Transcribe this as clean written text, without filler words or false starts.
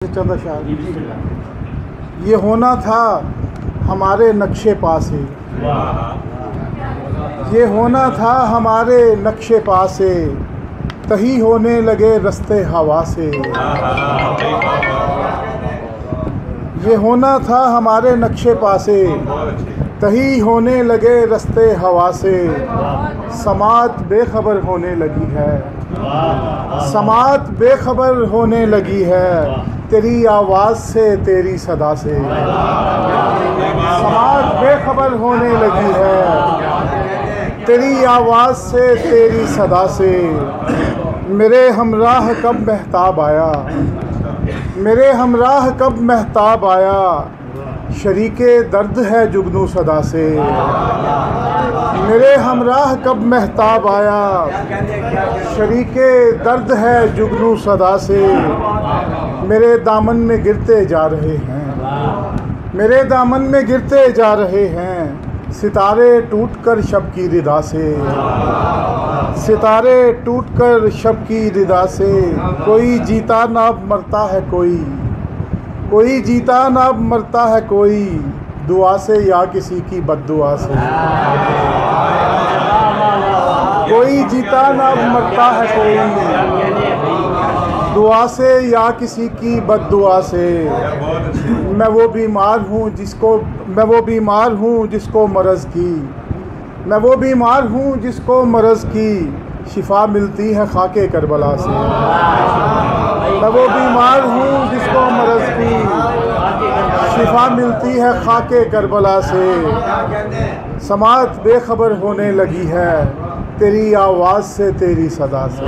चंद अशार। ये होना था हमारे नक्शे पासे, ये होना था हमारे नक्शे पासे, तही होने लगे रस्ते हवा से। ये होना था हमारे नक्शे पासे, तही होने लगे रस्ते हवा से। समात बेखबर होने लगी है, समात बेखबर होने लगी है, तेरी आवाज़ से तेरी सदा से। समात बेखबर होने लगी है, तेरी आवाज़ से तेरी सदा से। मेरे हमराह कब महताब आया, मेरे हमराह कब महताब आया, शरीके दर्द है जुगनू सदा से। मेरे हमराह कब महताब आया, शरीके दर्द है जुगनू सदा से। मेरे दामन में गिरते जा रहे हैं, मेरे दामन में गिरते जा रहे हैं, सितारे टूटकर शब की रिदा से। सितारे टूटकर शब की रिदा से। कोई जीता ना मरता है कोई जीता ना मरता है कोई, दुआ से या किसी की बद्दुआ से। कोई जीता ना मरता है कोई, दुआ से या किसी की बद्दुआ से। मैं वो बीमार हूँ जिसको मरज़ की, मैं वो बीमार हूँ जिसको मरज़ की शिफा मिलती है खाके करबला से। मैं वो बीमार हूँ जिसको मरज़ की शिफा मिलती है खाके करबला से। समात बेखबर होने लगी है, तेरी आवाज़ से तेरी सदा से।